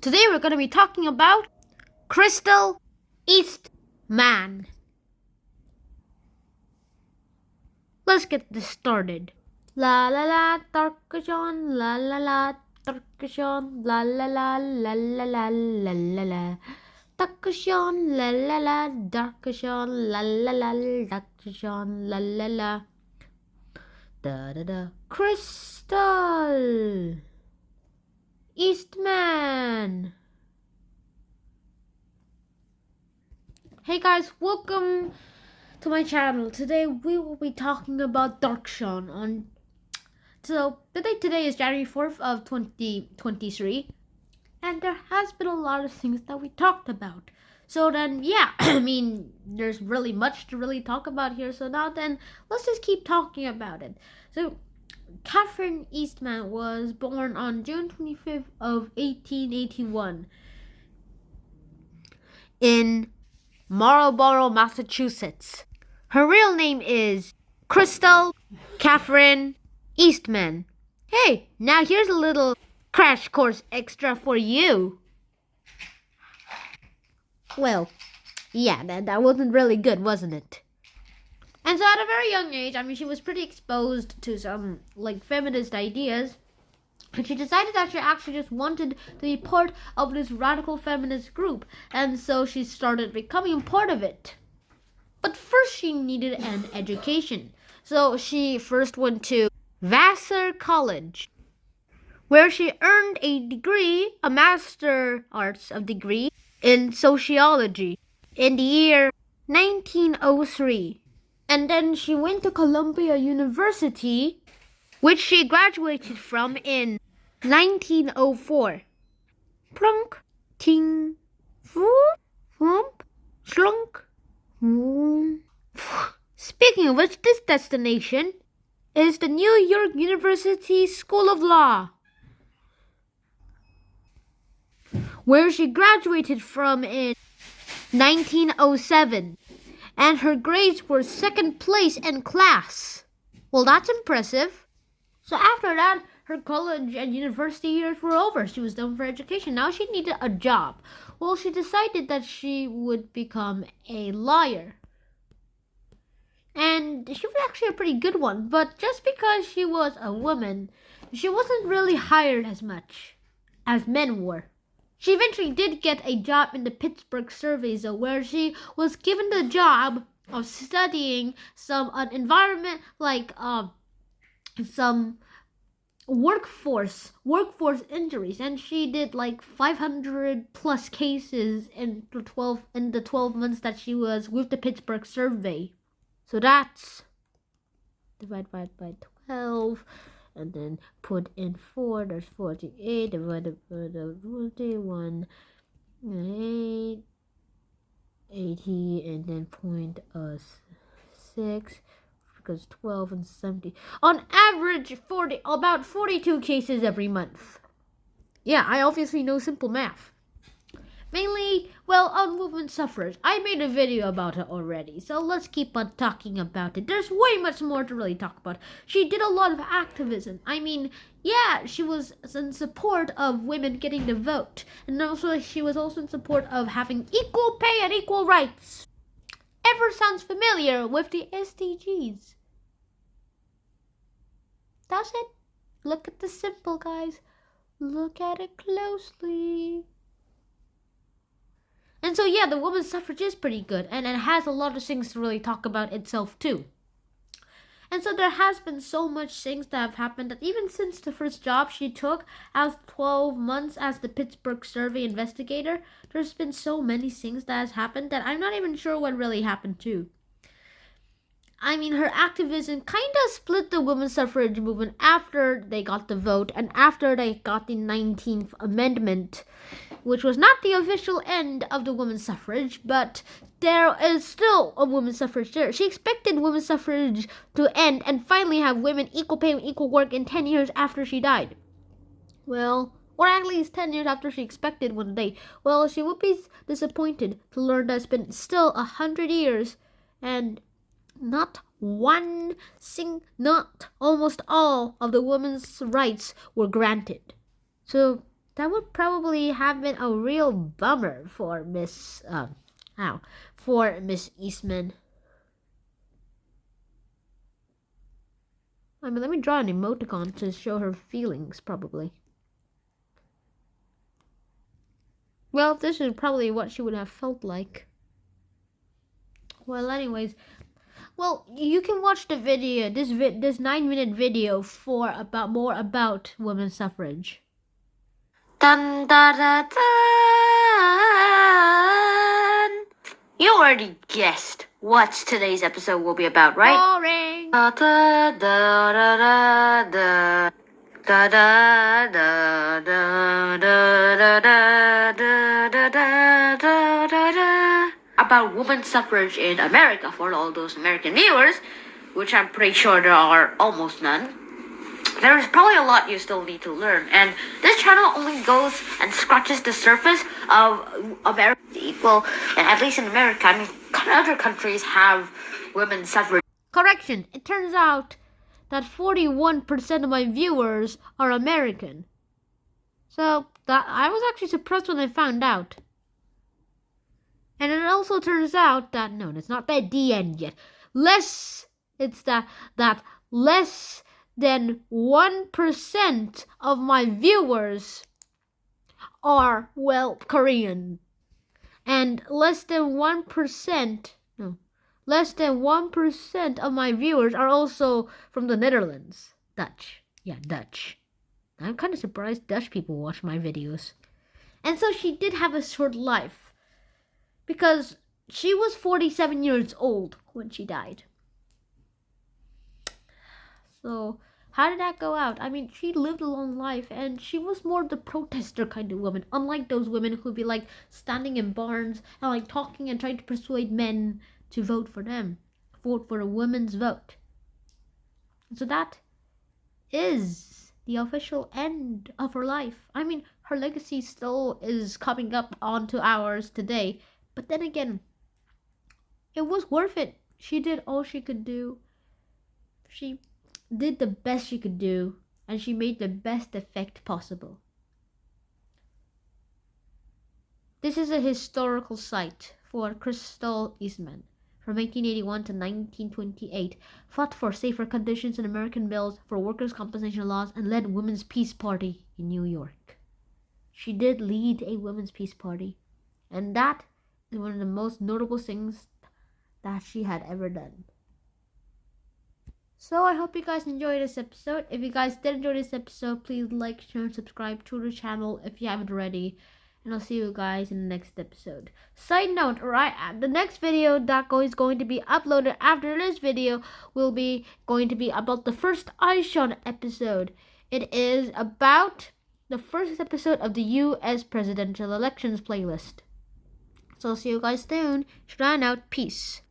Today we're going to be talking about Crystal Eastman. Let's get this started. La la la, Darkashon, la la la, Darkashon, la la la, la la la, la la la. Darkashon, la la la, Darkashon, la la la, Darkashon, la la la. Da da da. Crystal Eastman. Hey guys, welcome to my channel. Today we will be talking about Darkshon So the date today is January 4th of 2023, and there has been a lot of things that we talked about. So then, yeah, I mean, there's really much to really talk about here. So now then, let's just keep talking about it. So Catherine Eastman was born on June 25th of 1881 in Marlborough, Massachusetts. Her real name is Crystal Catherine Eastman. Hey, now here's a little crash course extra for you. Well, yeah, that wasn't really good, wasn't it? And so at a very young age, I mean, she was pretty exposed to some, feminist ideas. And she decided that she actually just wanted to be part of this radical feminist group. And so she started becoming part of it. But first she needed an education. So she first went to Vassar College, where she earned a Master Arts of degree in sociology in the year 1903. And then she went to Columbia University, which she graduated from in 1904. Plunk, ting, whoop, whoop, slunk. Speaking of which, this destination is the New York University School of Law, where she graduated from in 1907, and her grades were second place in class. Well, that's impressive. So after that, her college and university years were over. She was done for education. Now she needed a job. Well, she decided that she would become a lawyer. And she was actually a pretty good one. But just because she was a woman, she wasn't really hired as much as men were. She eventually did get a job in the Pittsburgh survey zone, where she was given the job of studying some environment, some workforce injuries, and she did 500 plus cases in the 12 months that she was with the Pittsburgh survey. So that's divided by 12, and then put in 4, there's 48, divided by 21, 8, 80, and then 0.6, because 12 and 70. On average, about 42 cases every month. Yeah, I obviously know simple math. Mainly, on women's suffrage. I made a video about it already, so let's keep on talking about it. There's way much more to really talk about. She did a lot of activism. I mean, yeah, she was in support of women getting the vote. And also, she was also in support of having equal pay and equal rights. Ever sounds familiar with the SDGs? Does it? Look at the symbol, guys. Look at it closely. And so, yeah, the women's suffrage is pretty good, and it has a lot of things to really talk about itself, too. And so there has been so much things that have happened that even since the first job she took as 12 months as the Pittsburgh survey investigator, there's been so many things that has happened that I'm not even sure what really happened, too. I mean, her activism kind of split the women's suffrage movement after they got the vote and after they got the 19th Amendment, which was not the official end of the women's suffrage, but there is still a women's suffrage there. She expected women's suffrage to end and finally have women equal pay and equal work in 10 years after she died. Well, or at least 10 years after she expected one day. Well, she would be disappointed to learn that it's been still 100 years and not almost all of the women's rights were granted. So that would probably have been a real bummer for Miss Eastman. I mean, let me draw an emoticon to show her feelings, probably. Well, this is probably what she would have felt like. Well, anyways, well, you can watch the video, this 9-minute video for more about women's suffrage. Dun, da, da, dun. You already guessed what today's episode will be about, right? Boring. Da, da, da, da, da, da, da, da, da, da, da, da, da, da, da, da, da. About women's suffrage in America for all those American viewers, which I'm pretty sure there are almost none. There is probably a lot you still need to learn, and this channel only goes and scratches the surface of America equal, and at least in America, I mean, other countries have women's suffrage. Correction, it turns out that 41% of my viewers are American. So, I was actually surprised when I found out. And it also turns out that, no, it's not the end yet. Less than 1% of my viewers are, well, Korean. And less than 1% of my viewers are also from the Netherlands. Dutch. Yeah, Dutch. I'm kind of surprised Dutch people watch my videos. And so she did have a short life, because she was 47 years old when she died. So, how did that go out? I mean, she lived a long life, and she was more the protester kind of woman, unlike those women who'd be like standing in barns and like talking and trying to persuade men to vote for them, vote for a woman's vote. So that is the official end of her life. I mean, her legacy still is coming up onto ours today, but then again, it was worth it. She did all she could do. She did the best she could do, and she made the best effect possible. This is a historical site for Crystal Eastman. From 1881 to 1928, fought for safer conditions in American mills, for workers' compensation laws, and led Women's Peace Party in New York. She did lead a Women's Peace Party, and that is one of the most notable things that she had ever done. So I hope you guys enjoyed this episode. If you guys did enjoy this episode, please like, share, and subscribe to the channel if you haven't already. And I'll see you guys in the next episode. Side note, right, the next video that is going to be uploaded after this video will be going to be about the first iShot episode. It is about the first episode of the U.S. presidential elections playlist. So I'll see you guys soon. Shran out. Peace.